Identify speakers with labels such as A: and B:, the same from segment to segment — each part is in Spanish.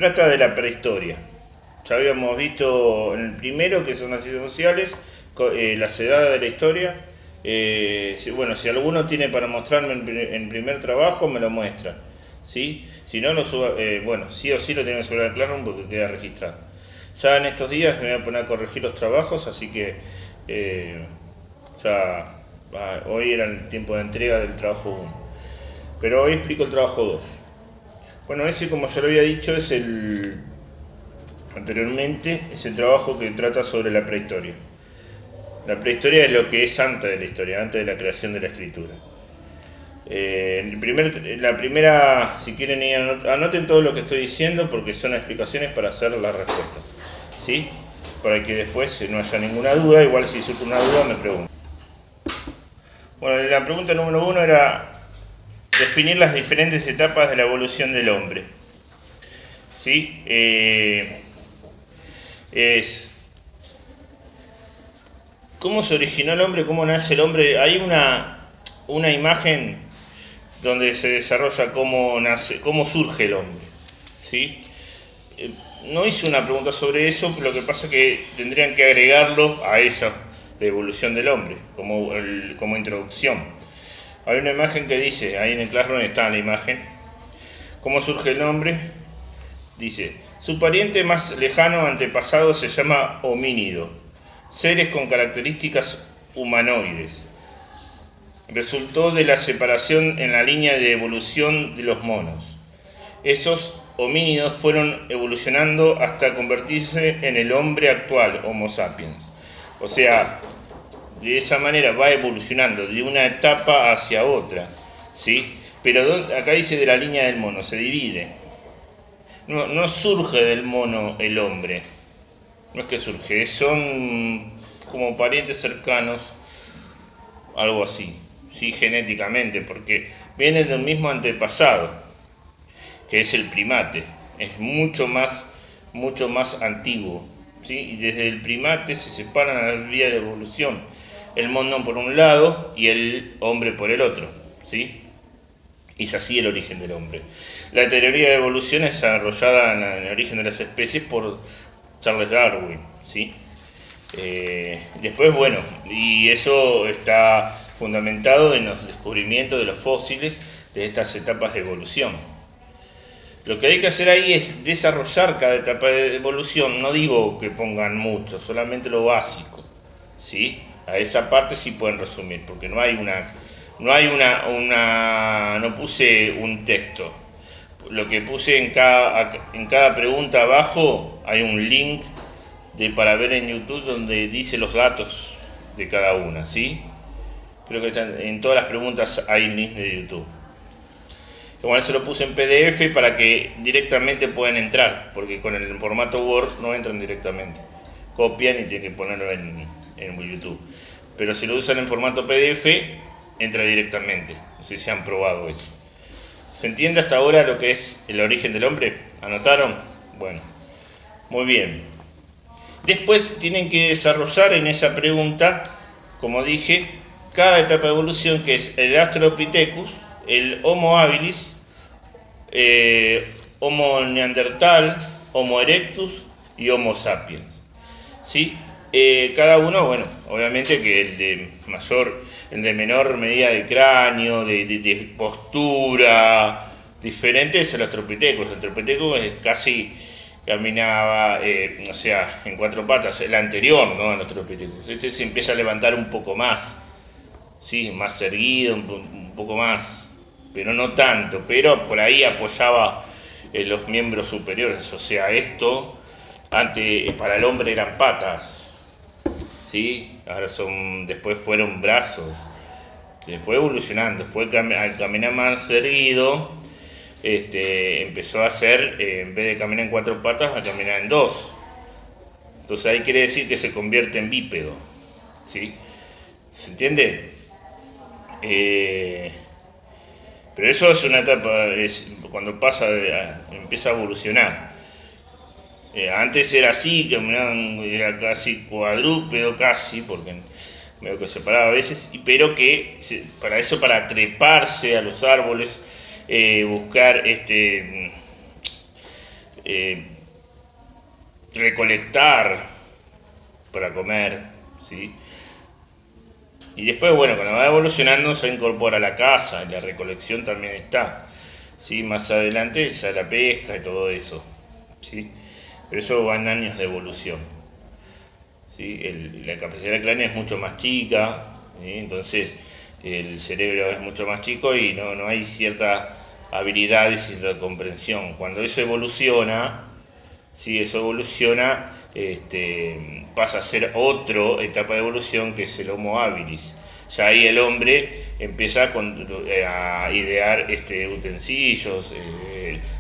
A: Trata de la prehistoria. Ya habíamos visto en el primero, que son las ciencias sociales, las edades de la historia. Si alguno tiene para mostrarme en primer trabajo, me lo muestra. ¿Sí? Si no, sí o sí lo tiene que subir al Classroom porque queda registrado. Ya en estos días me voy a poner a corregir los trabajos, así que hoy era el tiempo de entrega del trabajo 1. Pero hoy explico el trabajo 2. Bueno, ese, como ya lo había dicho, es el trabajo que trata sobre la prehistoria. La prehistoria es lo que es antes de la historia, antes de la creación de la escritura. Si quieren, anoten todo lo que estoy diciendo porque son explicaciones para hacer las respuestas, ¿sí? Para que después no haya ninguna duda. Igual si surge una duda me preguntan. Bueno, la pregunta número 1 era definir las diferentes etapas de la evolución del hombre. ¿Sí? ¿Cómo se originó el hombre? ¿Cómo nace el hombre? Hay una imagen donde se desarrolla cómo surge el hombre. ¿Sí? No hice una pregunta sobre eso, lo que pasa es que tendrían que agregarlo a esa de evolución del hombre, como introducción. Hay una imagen que dice, ahí en el Classroom está la imagen, ¿cómo surge el hombre? Dice, su pariente más lejano antepasado se llama homínido, seres con características humanoides. Resultó de la separación en la línea de evolución de los monos. Esos homínidos fueron evolucionando hasta convertirse en el hombre actual, Homo sapiens. O sea, de esa manera va evolucionando de una etapa hacia otra, ¿sí? Pero acá dice de la línea del mono, se divide. No surge del mono el hombre, no es que surge, son como parientes cercanos, algo así, sí, genéticamente, porque vienen del mismo antepasado, que es el primate, es mucho más antiguo, ¿sí? Y desde el primate se separan a la vía de evolución, el mono por un lado y el hombre por el otro, ¿sí? Y es así el origen del hombre. La teoría de evolución es desarrollada en el origen de las especies por Charles Darwin, ¿sí? Después, y eso está fundamentado en los descubrimientos de los fósiles de estas etapas de evolución. Lo que hay que hacer ahí es desarrollar cada etapa de evolución. No digo que pongan mucho, solamente lo básico, ¿sí? A esa parte sí pueden resumir, porque no puse un texto. Lo que puse en cada pregunta abajo hay un link para ver en YouTube donde dice los datos de cada una, ¿sí? Creo que en todas las preguntas hay un link de YouTube. Igual se lo puse en PDF para que directamente puedan entrar, porque con el formato Word no entran directamente. Copian y tienen que ponerlo en YouTube. Pero si lo usan en formato PDF, entra directamente. No sé si han probado eso. ¿Se entiende hasta ahora lo que es el origen del hombre? ¿Anotaron? Bueno, muy bien. Después tienen que desarrollar en esa pregunta, como dije, cada etapa de evolución, que es el Australopithecus, el Homo habilis, Homo neandertal, Homo erectus y Homo sapiens, ¿sí? Cada uno, obviamente que el de menor medida de cráneo, de postura diferente es el Australopithecus. El Australopithecus caminaba, en cuatro patas, el anterior, ¿no? Al Australopithecus. Este se empieza a levantar un poco más, ¿sí? Más erguido, un poco más, pero no tanto, pero por ahí apoyaba los miembros superiores. O sea, esto antes para el hombre eran patas, ¿sí? Ahora después fueron brazos, se fue evolucionando, al caminar más erguido, empezó a hacer, en vez de caminar en cuatro patas, a caminar en dos. Entonces ahí quiere decir que se convierte en bípedo, ¿sí? ¿Se entiende? Pero eso es una etapa, es cuando empieza a evolucionar. Antes era así, era casi cuadrúpedo, porque medio que se paraba a veces, pero que para treparse a los árboles, buscar eh, recolectar para comer, ¿sí? Y después, bueno, cuando va evolucionando se incorpora la caza, la recolección también está, ¿sí? Más adelante ya la pesca y todo eso, ¿sí? Pero eso va en años de evolución, ¿sí? La capacidad del cráneo es mucho más chica, ¿sí? Entonces el cerebro es mucho más chico y no hay cierta habilidad y cierta comprensión. Cuando eso evoluciona, ¿sí? Eso evoluciona, pasa a ser otra etapa de evolución que es el Homo habilis. Ya ahí el hombre empieza a idear utensilios,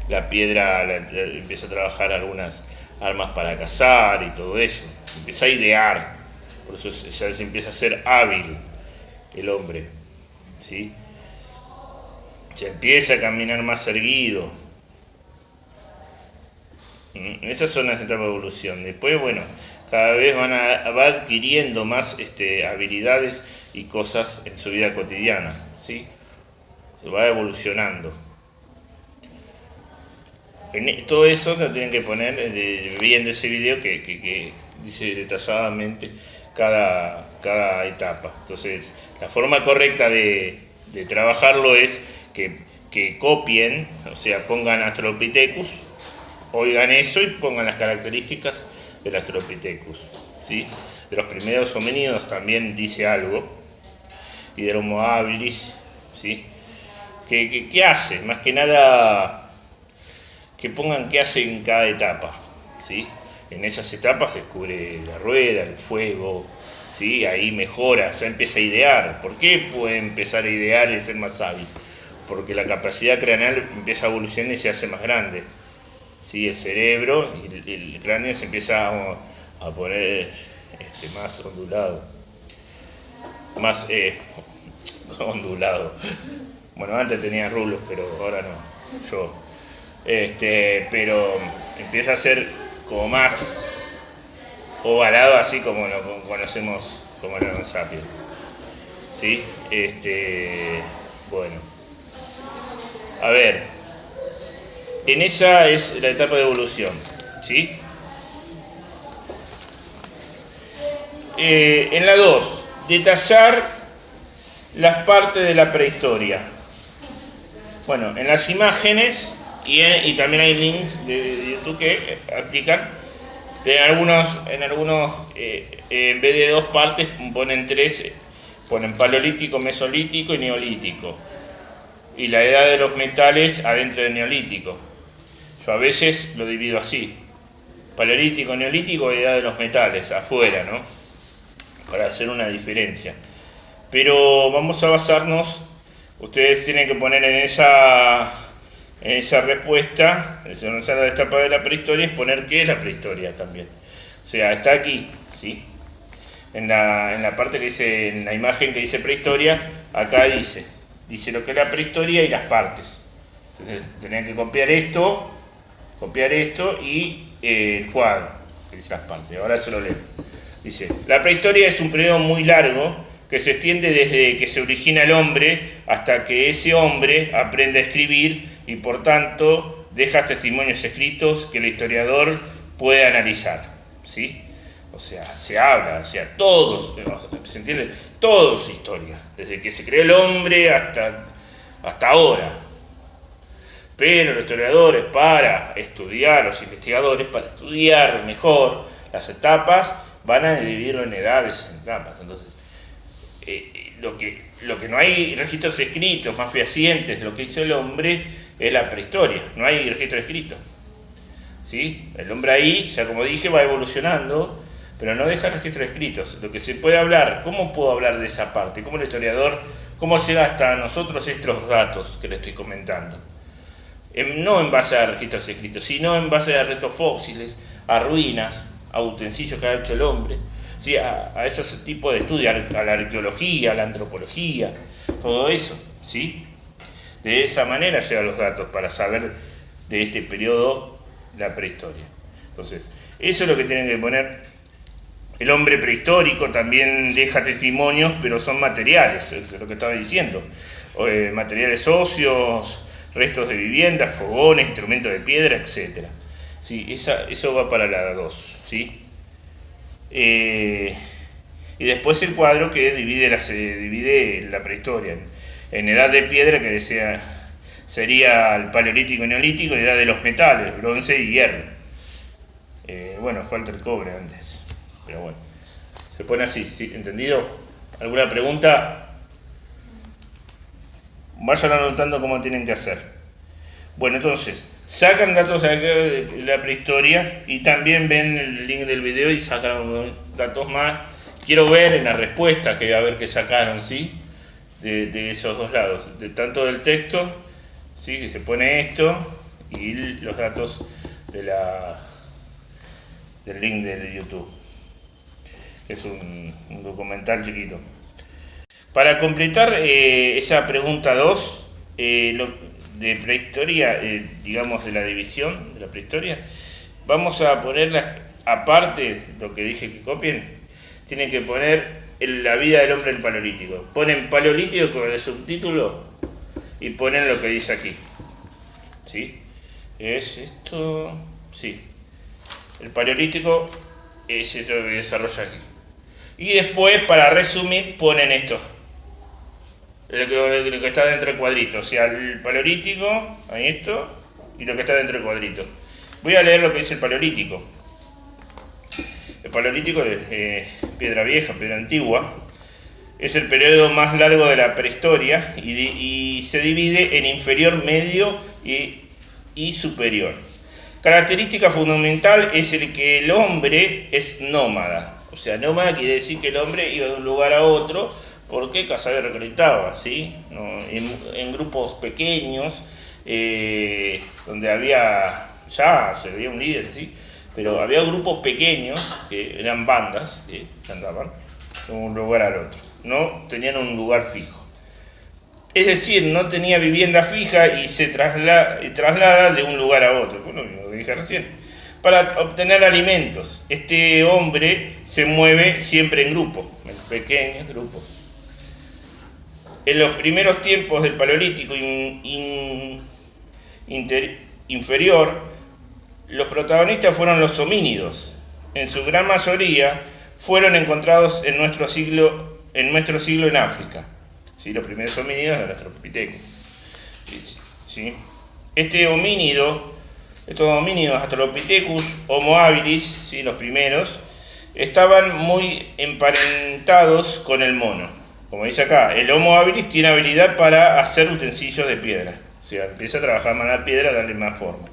A: la piedra, empieza a trabajar algunas armas para cazar y todo eso. Empieza a idear, por eso ya se empieza a ser hábil el hombre, ¿sí? Se empieza a caminar más erguido. Esas son las etapas de evolución. Después, bueno, cada vez va adquiriendo más habilidades y cosas en su vida cotidiana, ¿sí? Se va evolucionando. Todo eso lo tienen que poner bien de ese video que dice detalladamente cada etapa. Entonces, la forma correcta de trabajarlo es que copien, o sea, pongan Australopithecus, oigan eso y pongan las características del Australopithecus, ¿sí? De los primeros homínidos también dice algo, y del Homo habilis, ¿sí? ¿Qué hace? Más que nada, que pongan qué hace en cada etapa, ¿sí? En esas etapas descubre la rueda, el fuego, ¿sí? Ahí mejora, ya empieza a idear. ¿Por qué puede empezar a idear y ser más hábil? Porque la capacidad craneal empieza a evolucionar y se hace más grande. ¿Sí? El cerebro y el cráneo se empieza a poner más ondulado. Más ondulado. Bueno, antes tenía rulos, pero ahora no. Yo. Pero empieza a ser como más ovalado, así como lo conocemos como los sapiens. ¿Sí? Bueno. A ver. En esa es la etapa de evolución, ¿sí? En la 2, detallar las partes de la prehistoria. Bueno, en las imágenes y también hay links de YouTube que aplican. En algunos en vez de 2 partes ponen 3, ponen paleolítico, mesolítico y neolítico. Y la edad de los metales adentro del neolítico. Yo a veces lo divido así: paleolítico, neolítico, edad de los metales, afuera, ¿no? Para hacer una diferencia. Pero vamos a basarnos, ustedes tienen que poner en esa respuesta, en la etapa de la prehistoria, es poner qué es la prehistoria también. O sea, está aquí, ¿sí? En la parte que dice, en la imagen que dice prehistoria, acá dice lo que es la prehistoria y las partes. Entonces, tenían que copiar esto y el cuadro, que dice las partes. Ahora se lo leo. Dice: la prehistoria es un periodo muy largo que se extiende desde que se origina el hombre hasta que ese hombre aprende a escribir y por tanto deja testimonios escritos que el historiador puede analizar, ¿sí? O sea, se habla, o sea, todos, ¿se entiende? Todo es historia, desde que se creó el hombre hasta ahora. Pero los historiadores, para estudiar, los investigadores, para estudiar mejor las etapas, van a dividirlo en edades, en etapas. Entonces, lo que no hay registros escritos más fehacientes de lo que hizo el hombre es la prehistoria. No hay registro escrito, ¿sí? El hombre ahí, ya como dije, va evolucionando, pero no deja registros escritos. Lo que se puede hablar, ¿cómo puedo hablar de esa parte? ¿Cómo el historiador, cómo llega hasta nosotros estos datos que le estoy comentando? No en base a registros escritos, sino en base a restos fósiles, a ruinas, a utensilios que ha hecho el hombre, ¿sí? A esos tipos de estudios, a la arqueología, a la antropología, todo eso, ¿sí? De esa manera llegan los datos para saber de este periodo la prehistoria. Entonces, eso es lo que tienen que poner. El hombre prehistórico también deja testimonios, pero son materiales, es lo que estaba diciendo. Materiales óseos, restos de viviendas, fogones, instrumentos de piedra, etc. Sí, eso va para la 2, ¿sí? Y después el cuadro que divide la prehistoria en edad de piedra, que sería el paleolítico y neolítico, y edad de los metales, bronce y hierro. Bueno, falta el cobre antes, pero bueno, se pone así, ¿sí? ¿Entendido? ¿Alguna pregunta? Vayan anotando cómo tienen que hacer. Bueno, entonces, sacan datos de la prehistoria y también ven el link del video y sacan datos más. Quiero ver en la respuesta que a ver qué sacaron, ¿sí? De esos dos lados, tanto del texto, ¿sí? Que se pone esto, y los datos del link de YouTube, que es un documental chiquito. Para completar esa pregunta 2, de prehistoria, digamos de la división de la prehistoria, vamos a ponerlas aparte, lo que dije que copien, tienen que poner la vida del hombre en el paleolítico. Ponen paleolítico con el subtítulo y ponen lo que dice aquí. ¿Sí? ¿Es esto? Sí. El paleolítico es esto que desarrolla aquí. Y después, para resumir, ponen esto. Lo que está dentro del cuadrito. O sea, el paleolítico, ahí esto, y lo que está dentro del cuadrito. Voy a leer lo que dice el paleolítico. El paleolítico es piedra vieja, piedra antigua. Es el periodo más largo de la prehistoria y se divide en inferior, medio y superior. Característica fundamental es el que el hombre es nómada. O sea, nómada quiere decir que el hombre iba de un lugar a otro porque cazaba y recolectaba, ¿sí? No, en grupos pequeños, donde ya se veía un líder, ¿sí? Pero había grupos pequeños, que eran bandas, que andaban de un lugar al otro. No tenían un lugar fijo. Es decir, no tenía vivienda fija y se traslada de un lugar a otro. Bueno, lo dije recién. Para obtener alimentos. Este hombre se mueve siempre en grupos, en pequeños grupos. En los primeros tiempos del Paleolítico inferior, los protagonistas fueron los homínidos. En su gran mayoría fueron encontrados en nuestro siglo en África. ¿Sí? Los primeros homínidos de nuestro Australopithecus. ¿Sí? Estos homínidos Australopithecus, Homo habilis, ¿sí? Los primeros, estaban muy emparentados con el mono. Como dice acá, el Homo habilis tiene habilidad para hacer utensilios de piedra. O sea, empieza a trabajar más la piedra, darle más forma.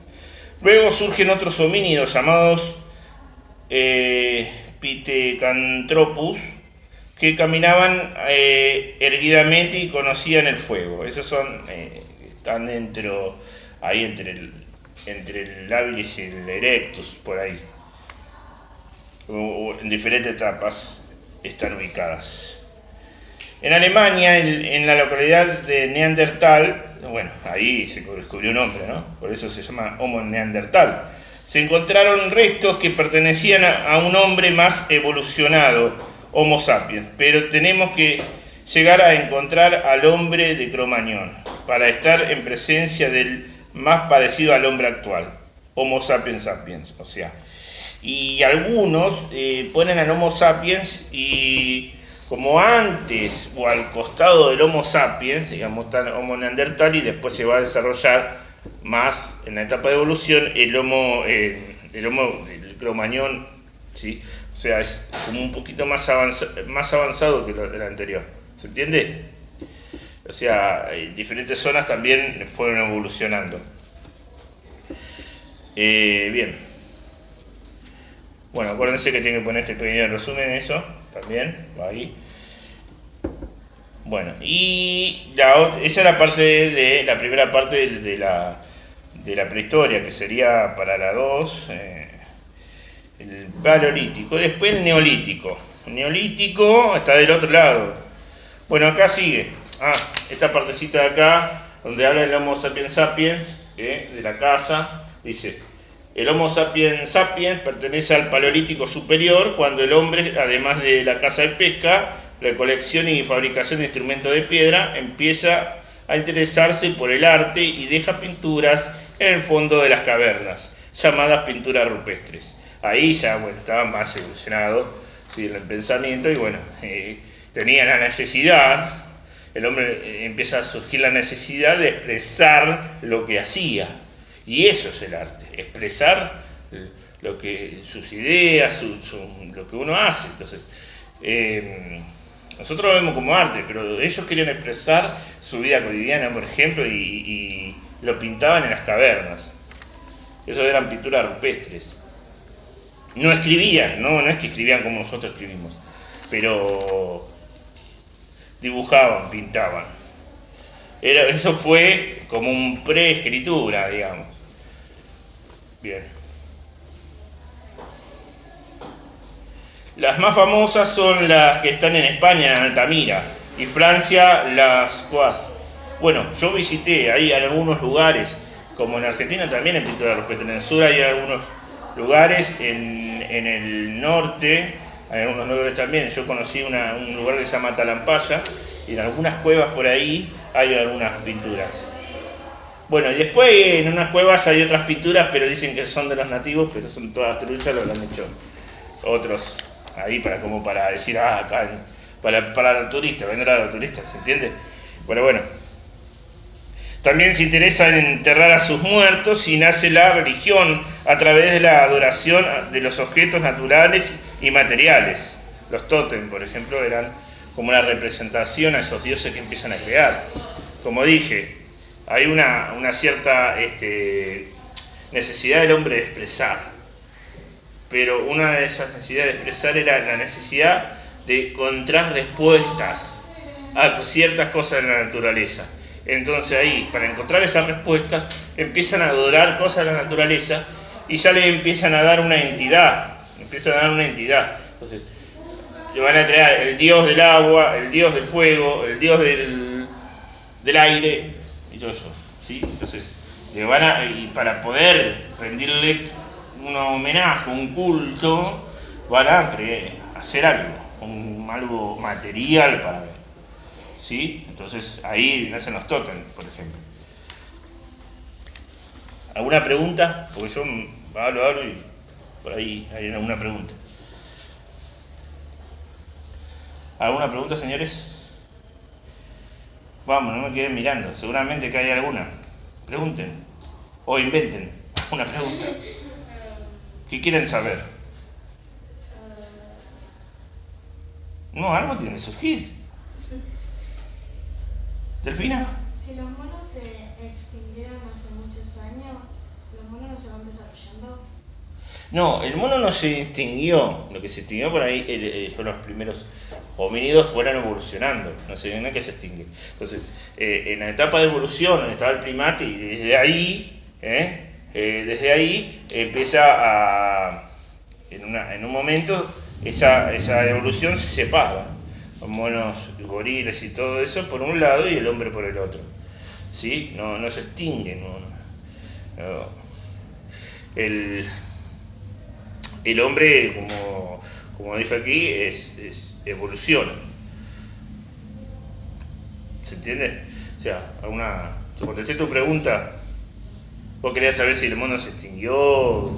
A: Luego surgen otros homínidos llamados Pithecanthropus, que caminaban erguidamente y conocían el fuego. Esos están ahí entre el habilis y el erectus, por ahí. O en diferentes etapas están ubicadas. En Alemania, en la localidad de Neandertal, bueno, ahí se descubrió un hombre, ¿no? Por eso se llama Homo neandertal. Se encontraron restos que pertenecían a un hombre más evolucionado, Homo sapiens, pero tenemos que llegar a encontrar al hombre de Cro-Magnon para estar en presencia del más parecido al hombre actual, Homo sapiens sapiens, o sea. Y algunos ponen al Homo sapiens y como antes o al costado del Homo sapiens, digamos, está el Homo neandertal y después se va a desarrollar más en la etapa de evolución el Cro-Magnon, ¿sí? O sea, es como un poquito más avanzado que el anterior. ¿Se entiende? O sea, en diferentes zonas también fueron evolucionando. Bien. Bueno, acuérdense que tienen que poner este pequeño resumen, eso también, va ahí. Bueno, y esa es la parte la primera parte de la prehistoria, que sería para la 2, el paleolítico. Después el neolítico. El neolítico está del otro lado. Bueno, acá sigue. Esta partecita de acá, donde habla del Homo sapiens sapiens, de la caza, dice: el Homo sapiens sapiens pertenece al paleolítico superior, cuando el hombre, además de la caza y pesca, recolección y fabricación de instrumentos de piedra, empieza a interesarse por el arte y deja pinturas en el fondo de las cavernas. llamadas pinturas rupestres. Ahí ya, bueno, estaban más evolucionados, ¿sí?, en el pensamiento, y bueno, tenía la necesidad, el hombre empieza a surgir la necesidad de expresar lo que hacía. Y eso es el arte, expresar sus ideas, lo que uno hace. Entonces, nosotros lo vemos como arte, pero ellos querían expresar su vida cotidiana, por ejemplo, y lo pintaban en las cavernas. Esos eran pinturas rupestres. No escribían, no es que escribían como nosotros escribimos, pero dibujaban, pintaban. Eso fue como un preescritura, digamos. Bien. Las más famosas son las que están en España, en Altamira, y Francia, las Cuas. Bueno, yo visité ahí algunos lugares, como en Argentina también en pintura rupestre. En el sur hay algunos lugares, en el norte hay algunos lugares también. Yo conocí un lugar que se llama Talampaya, y en algunas cuevas por ahí hay algunas pinturas. Bueno, y después en unas cuevas hay otras pinturas, pero dicen que son de los nativos, pero son todas truchas, lo han hecho otros ahí para decir, acá, para los turistas, vender a los turistas, ¿se entiende? Bueno. También se interesa en enterrar a sus muertos, y nace la religión a través de la adoración de los objetos naturales y materiales. Los tótem, por ejemplo, eran como una representación a esos dioses que empiezan a crear. Como dije, hay una cierta necesidad del hombre de expresar, pero una de esas necesidades de expresar era la necesidad de encontrar respuestas a ciertas cosas de la naturaleza. Entonces ahí, para encontrar esas respuestas, empiezan a adorar cosas de la naturaleza y ya le empiezan a dar una entidad. Entonces, le van a crear el dios del agua, el dios del fuego, el dios del aire y todo eso, ¿sí? Entonces, y para poder rendirle un homenaje, un culto, van a hacer algo material para ver, ¿sí? Entonces ahí nacen los tótem, por ejemplo. ¿Alguna pregunta? Porque yo hablo y por ahí hay alguna pregunta. ¿Alguna pregunta, señores? Vamos, no me queden mirando, seguramente que hay alguna. Pregunten o inventen una pregunta. ¿Qué quieren saber? No, algo tiene que surgir. ¿Delfina?
B: Si los monos se extinguieron hace muchos años, ¿los monos no se van desarrollando?
A: No, el mono no se extinguió. Lo que se extinguió por ahí fueron los primeros homínidos, fueron evolucionando. No es que se extingue. Entonces, en la etapa de evolución, donde estaba el primate, y desde ahí empieza a... En un momento, esa evolución se separa. Los monos, gorilas y todo eso por un lado y el hombre por el otro. ¿Sí? No se extingue. No. El hombre, como dije aquí, evoluciona. ¿Se entiende? O sea, te contesté tu pregunta. Vos querías saber si el mono se extinguió.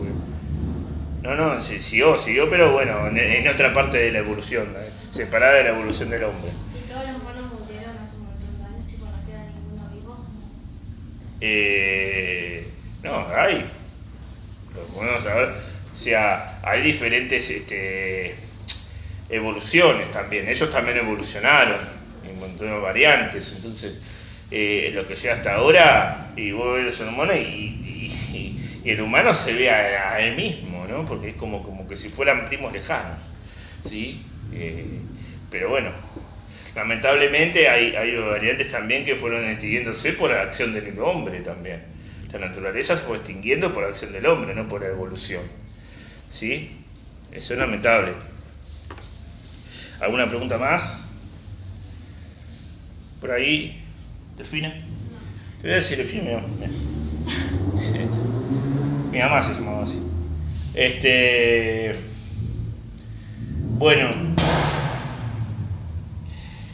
A: No, siguió, pero bueno, en otra parte de la evolución, separada de la evolución del hombre.
B: ¿Y todos los monos murieron hace un montón de años, tipo no queda ninguno vivo?
A: No, hay. Lo podemos saber. O sea, hay diferentes evoluciones también. Ellos también evolucionaron en un montón de variantes. Entonces, lo que llega hasta ahora, y vos ves el humano y el humano se ve a él mismo, ¿no? Porque es como que si fueran primos lejanos, ¿sí? Pero bueno, lamentablemente hay variantes también que fueron extinguiéndose por la acción del hombre también. La naturaleza se fue extinguiendo por la acción del hombre, no por la evolución, ¿sí? Eso es lamentable. ¿Alguna pregunta más? ¿Por ahí? ¿Delfina? No. Te voy a decir Delfina, mi mamá se llamaba así. Bueno.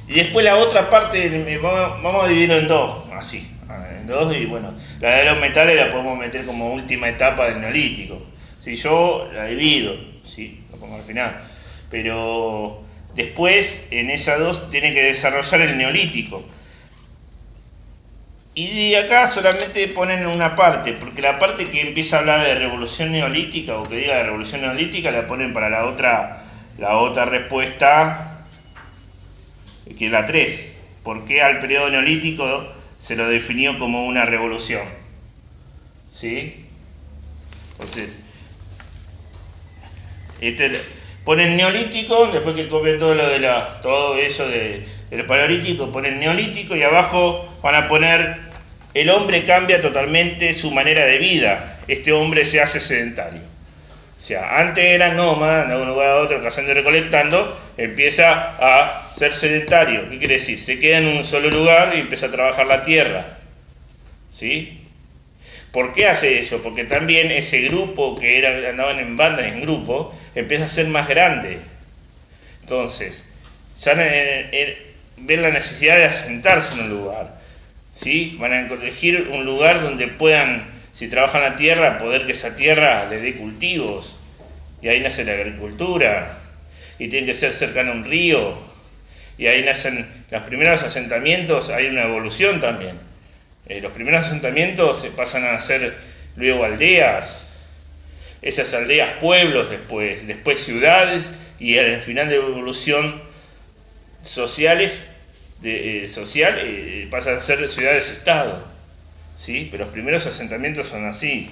A: Y después la otra parte, vamos a dividirlo en dos, así. en dos, y bueno, la de los metales la podemos meter como última etapa del neolítico. Si yo la divido, ¿sí? Lo pongo al final. Pero después, en esas dos, tiene que desarrollar el neolítico. Y de acá solamente ponen una parte, porque la parte que empieza a hablar de revolución neolítica, o que diga de revolución neolítica, la ponen para la otra respuesta, que es la 3. ¿Por qué al periodo neolítico se lo definió como una revolución? ¿Sí? Entonces, ponen neolítico, después que copian todo eso del paleolítico, ponen neolítico, y abajo van a poner: el hombre cambia totalmente su manera de vida, este hombre se hace sedentario. O sea, antes era nómada, de un lugar a otro, cazando y recolectando, empieza a ser sedentario. ¿Qué quiere decir? Se queda en un solo lugar y empieza a trabajar la tierra. ¿Sí? ¿Por qué hace eso? Porque también ese grupo que andaban en bandas, en grupo, empieza a ser más grande. Entonces, ya ven la necesidad de asentarse en un lugar. ¿Sí? Van a elegir un lugar donde puedan, si trabajan la tierra, poder que esa tierra les dé cultivos. Y ahí nace la agricultura. Y tiene que ser cercano a un río. Y ahí nacen los primeros asentamientos, hay una evolución también. Los primeros asentamientos se pasan a ser luego aldeas. Esas aldeas pueblos después ciudades, y al final de evolución sociales, pasan a ser ciudades-estado, ¿sí? Pero los primeros asentamientos son así.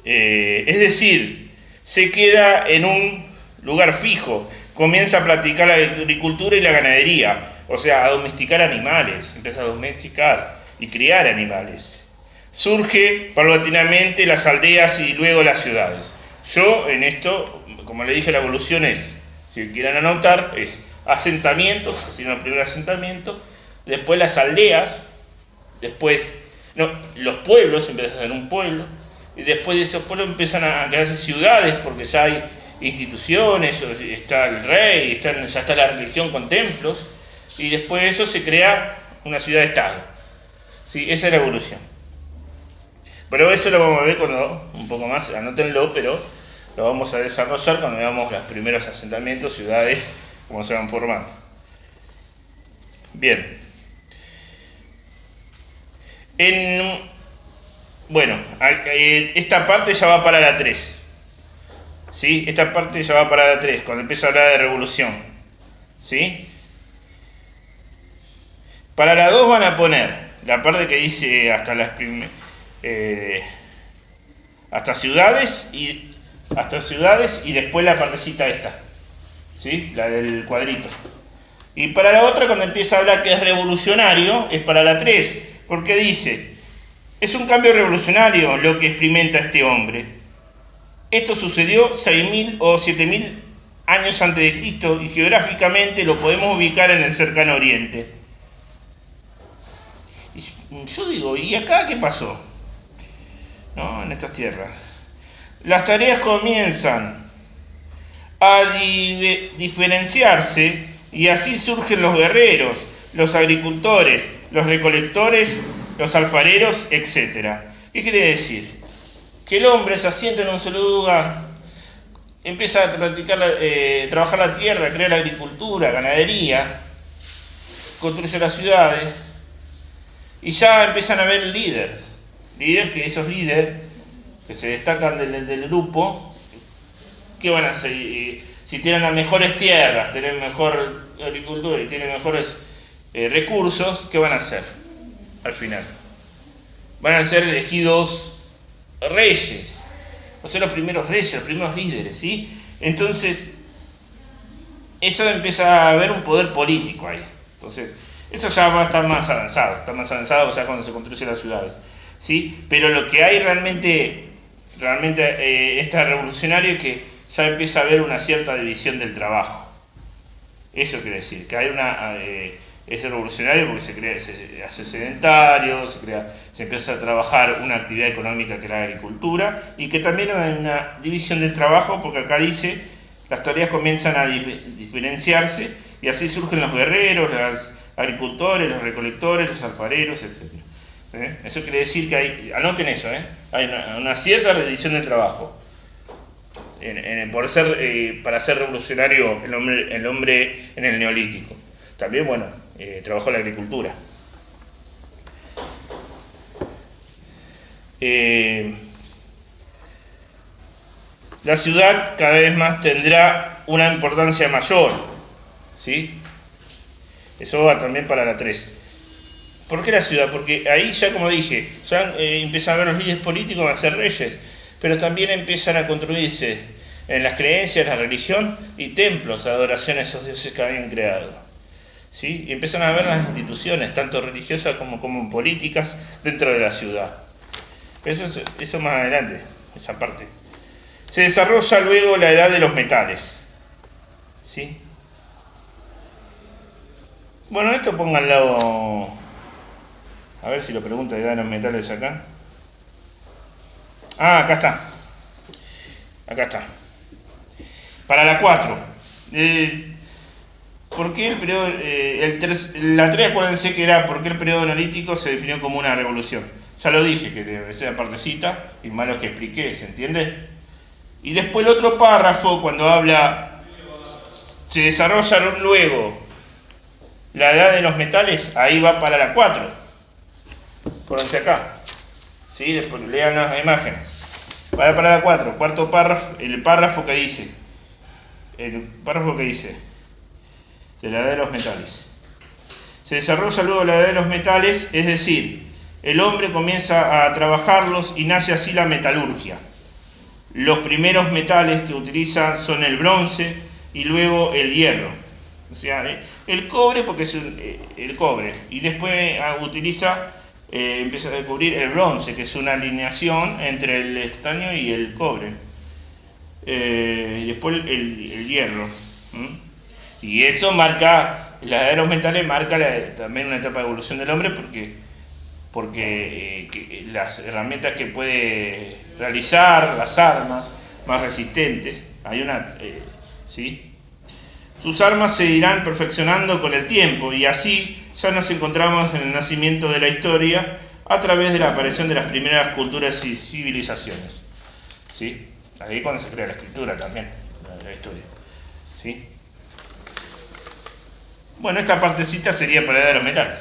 A: Es decir, se queda en un lugar fijo, comienza a practicar la agricultura y la ganadería, o sea, a domesticar animales, empieza a domesticar y criar animales. Surge paulatinamente las aldeas y luego las ciudades. Yo en esto, como le dije, la evolución es, si quieren anotar, es asentamientos, así el primer asentamiento, después las aldeas, los pueblos empiezan a ser un pueblo, y después de esos pueblos empiezan a crearse ciudades, porque ya hay instituciones, está el rey, ya está la religión con templos, y después de eso se crea una ciudad-estado. ¿Sí? Esa es la evolución. Pero eso lo vamos a ver un poco más, anótenlo, pero lo vamos a desarrollar cuando veamos los primeros asentamientos, ciudades, cómo se van formando. Bien. Esta parte ya va para la 3. ¿Sí? Esta parte ya va para la 3, cuando empieza a hablar de revolución. ¿Sí? Para la 2 van a poner la parte que dice hasta ciudades y después la partecita esta. ¿Sí? La del cuadrito. Y para la otra, cuando empieza a hablar que es revolucionario, es para la 3, porque dice: es un cambio revolucionario lo que experimenta este hombre. Esto sucedió 6.000 o 7.000 años antes de Cristo, y geográficamente lo podemos ubicar en el cercano oriente. Y yo digo, ¿y acá qué pasó? No, en estas tierras. Las tareas comienzan a diferenciarse, y así surgen los guerreros, los agricultores, los recolectores, los alfareros, etc. ¿Qué quiere decir? Que el hombre se asienta en un solo lugar, empieza a trabajar la tierra, crea la agricultura, ganadería, construye las ciudades, y ya empiezan a haber líderes, que esos líderes que se destacan del grupo, ¿qué van a hacer? Si tienen las mejores tierras, tienen mejor agricultura y tienen mejores recursos, ¿qué van a hacer al final? Van a ser elegidos reyes, o sea, los primeros reyes, los primeros líderes, ¿sí? Entonces, eso empieza a haber un poder político ahí. Entonces, eso ya va a estar más avanzado ya cuando se construyen las ciudades, ¿sí? Pero lo que hay realmente está revolucionario es que ya empieza a haber una cierta división del trabajo. Eso quiere decir, que hay es revolucionario porque se hace sedentario, se empieza a trabajar una actividad económica que es la agricultura, y que también hay una división del trabajo, porque acá dice, las tareas comienzan a diferenciarse, y así surgen los guerreros, las agricultores, los recolectores, los alfareros, etc. Eso quiere decir que hay, anoten eso, hay una cierta redistribución del trabajo. Para ser revolucionario el hombre en el neolítico. También, bueno, trabajó en la agricultura. La ciudad cada vez más tendrá una importancia mayor, ¿sí? Eso va también para la 3. ¿Por qué la ciudad? Porque ahí ya, como dije, ya empiezan a ver los líderes políticos, van a ser reyes, pero también empiezan a construirse en las creencias, la religión y templos de adoración a esos dioses que habían creado, ¿sí? Y empiezan a ver las instituciones, tanto religiosas como políticas, dentro de la ciudad. Eso más adelante, esa parte. Se desarrolla luego la edad de los metales, ¿sí? Bueno, esto pónganlo, a ver si lo pregunta, edad de los metales acá. Ah, acá está. Acá está. Para la 4. ¿Por qué el periodo, la 3, acuérdense que era por qué el periodo neolítico se definió como una revolución? Ya lo dije, que debe ser partecita, y malo que expliqué, ¿se entiende? Y después el otro párrafo, cuando habla, se desarrollaron luego la edad de los metales, ahí va para la 4. Acuérdense acá. ¿Sí? Después lean las imágenes. Para la 4, cuarto párrafo, el párrafo que dice de la edad de los metales. Se desarrolla luego la edad de los metales, es decir, el hombre comienza a trabajarlos y nace así la metalurgia. Los primeros metales que utilizan son el bronce y luego el hierro. O sea, el cobre, porque es el cobre, y después empieza a descubrir el bronce, que es una alineación entre el estaño y el cobre. Y después el hierro. Y eso marca, la edad de los metales marca también una etapa de evolución del hombre, porque las herramientas que puede realizar, las armas más resistentes, ¿sí? Sus armas se irán perfeccionando con el tiempo, y así ya nos encontramos en el nacimiento de la historia a través de la aparición de las primeras culturas y civilizaciones, ¿sí? Ahí cuando se crea la escritura también, la historia, ¿sí? Bueno, esta partecita sería para la edad de los metales,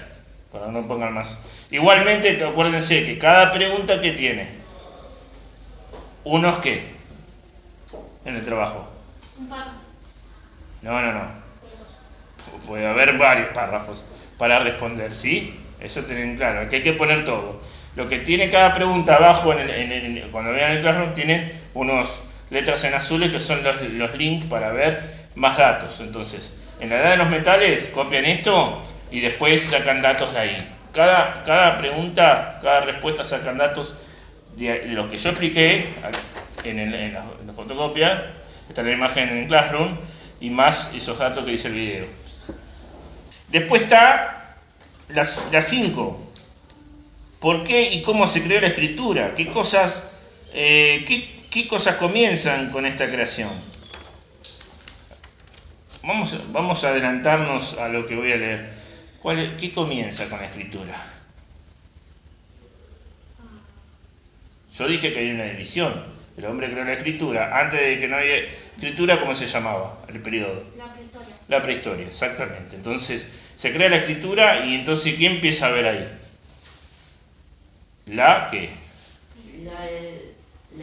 A: para no pongan más. Igualmente, acuérdense que cada pregunta que tiene, unos qué en el trabajo.
B: Un párrafo.
A: No. Puede haber varios párrafos para responder, ¿sí? Eso tienen claro, que hay que poner todo. Lo que tiene cada pregunta abajo, cuando vean el Classroom, tienen unas letras en azules que son los links para ver más datos. Entonces, en la edad de los metales, copian esto y después sacan datos de ahí. Cada pregunta, cada respuesta sacan datos de lo que yo expliqué en la fotocopia. Está la imagen en Classroom y más esos datos que dice el video. Después está la 5. ¿Por qué y cómo se creó la escritura? ¿Qué cosas comienzan con esta creación? Vamos a adelantarnos a lo que voy a leer. ¿Qué comienza con la escritura? Yo dije que hay una división. El hombre creó la escritura. Antes de que no había escritura, ¿cómo se llamaba el periodo?
B: La prehistoria.
A: La prehistoria, exactamente. Entonces, se crea la escritura y entonces, ¿qué empieza a ver ahí? ¿Qué?
C: La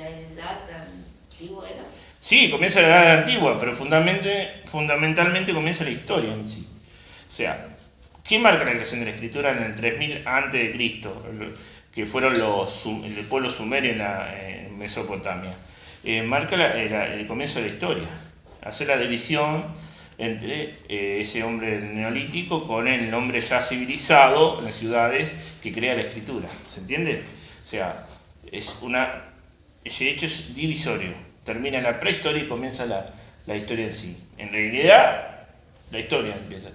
C: edad antigua era.
A: Sí, comienza la edad antigua, pero fundamentalmente comienza la historia en sí. O sea, ¿qué marca la creación de la escritura en el 3000 a.C., que fueron el pueblo sumerio en Mesopotamia? Marca el comienzo de la historia. Hace la división entre ese hombre neolítico con el hombre ya civilizado en las ciudades que crea la escritura. ¿Se entiende? O sea, ese hecho es divisorio. Termina la prehistoria y comienza la historia en sí. En realidad, la historia empieza.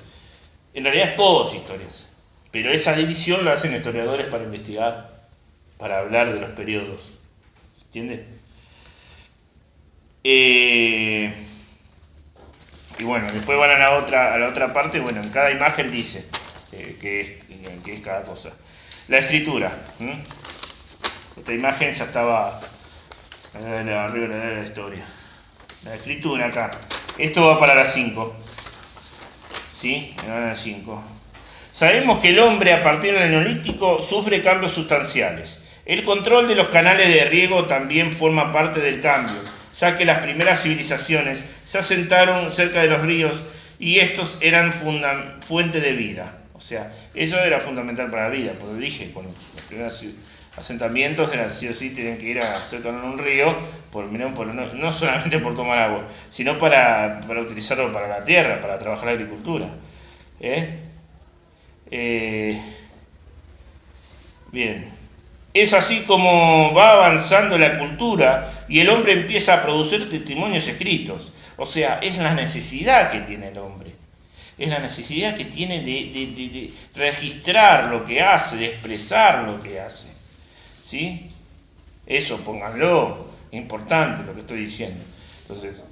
A: En realidad es todas historias. Pero esa división la hacen historiadores para investigar, para hablar de los periodos. ¿Se entiende? Y bueno, después van a la otra parte. Bueno, en cada imagen dice qué es cada cosa. La escritura. Esta imagen ya estaba arriba de la historia. La escritura acá. Esto va para las 5. ¿Sí? Me van a 5. Sabemos que el hombre a partir del Neolítico sufre cambios sustanciales. El control de los canales de riego también forma parte del cambio, ya que las primeras civilizaciones se asentaron cerca de los ríos y estos eran fuente de vida. O sea, eso era fundamental para la vida, porque dije, con los primeros asentamientos eran sí o sí, tenían que ir cerca de un río, no solamente por tomar agua, sino para utilizarlo para la tierra, para trabajar la agricultura. Bien. Es así como va avanzando la cultura y el hombre empieza a producir testimonios escritos. O sea, es la necesidad que tiene el hombre. Es la necesidad que tiene de registrar lo que hace, de expresar lo que hace. ¿Sí? Eso, pónganlo, es importante lo que estoy diciendo. Entonces,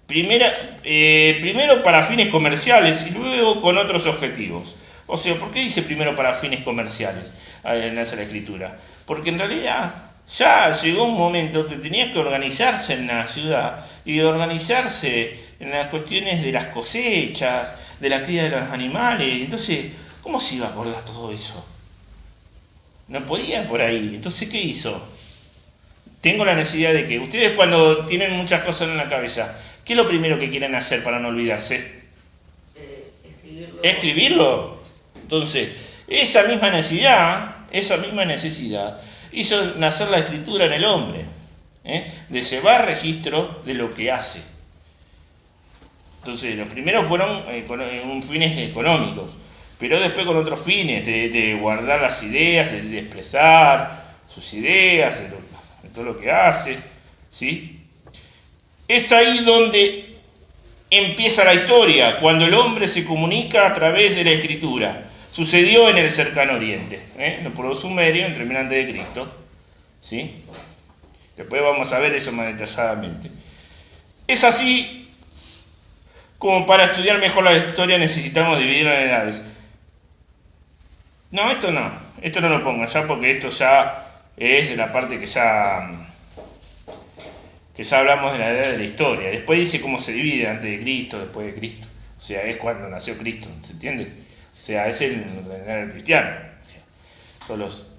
A: primero para fines comerciales y luego con otros objetivos. O sea, ¿por qué dice primero para fines comerciales en la escritura? Porque en realidad ya llegó un momento que tenía que organizarse en la ciudad y organizarse en las cuestiones de las cosechas, de la cría de los animales. Entonces, ¿cómo se iba a acordar todo eso? No podía por ahí. Entonces, ¿qué hizo? Tengo la necesidad de que ustedes, cuando tienen muchas cosas en la cabeza, ¿qué es lo primero que quieren hacer para no olvidarse? Escribirlo. Entonces, esa misma necesidad hizo nacer la escritura en el hombre, de llevar registro de lo que hace. Entonces, los primeros fueron con fines económicos, pero después con otros fines, de guardar las ideas, de expresar sus ideas, de todo lo que hace, ¿sí? Es ahí donde empieza la historia, cuando el hombre se comunica a través de la escritura. Sucedió en el cercano oriente, en el pueblo sumerio, en 3000 a.C. ¿Sí? Después vamos a ver eso más detalladamente. Es así como para estudiar mejor la historia necesitamos dividirla en edades. No, esto no lo pongan ya, porque esto ya es la parte que ya hablamos de la edad de la historia. Después dice cómo se divide, antes de Cristo, después de Cristo. O sea, es cuando nació Cristo, ¿se entiende? O sea, es el cristiano. O sea,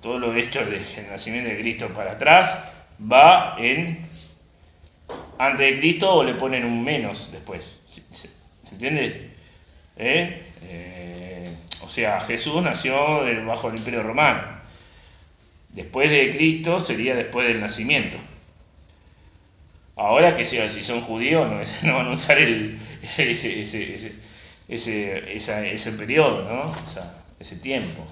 A: todos los hechos del nacimiento de Cristo para atrás va en antes de Cristo, o le ponen un menos después. ¿Se entiende? O sea, Jesús nació bajo el Imperio Romano. Después de Cristo sería después del nacimiento. Ahora que si son judíos no van a usar ese periodo, ¿no? O sea, ese tiempo.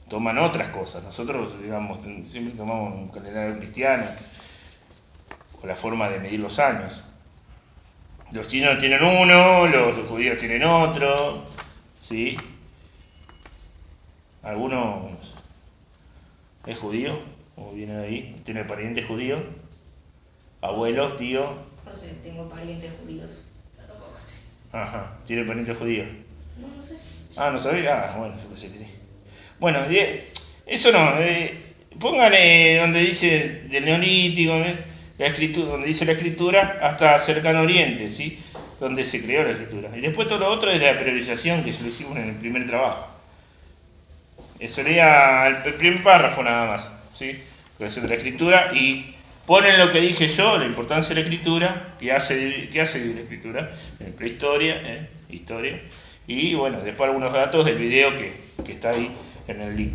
A: Toman otras cosas. Nosotros, digamos, siempre tomamos un calendario cristiano, o la forma de medir los años. Los chinos tienen uno, los judíos tienen otro, ¿sí? ¿Alguno es judío? ¿O viene de ahí? ¿Tiene parientes judíos? ¿Abuelo, tío?
C: No sé, tengo parientes judíos.
B: Yo tampoco sé.
A: Ajá, ¿tiene parientes judíos?
C: No sé.
A: Ah, ¿no sabía? Ah, bueno, yo pensé que sí. Bueno, eso no. Póngale donde dice del Neolítico, la escritura, donde dice la escritura, hasta cercano oriente, ¿sí? Donde se creó la escritura. Y después todo lo otro es la periodización que se lo hicimos en el primer trabajo. Eso sería el primer párrafo nada más, ¿sí? Creación de la escritura, y ponen lo que dije yo, la importancia de la escritura, qué hace la escritura, en prehistoria, historia, y bueno, después algunos datos del video que está ahí en el link.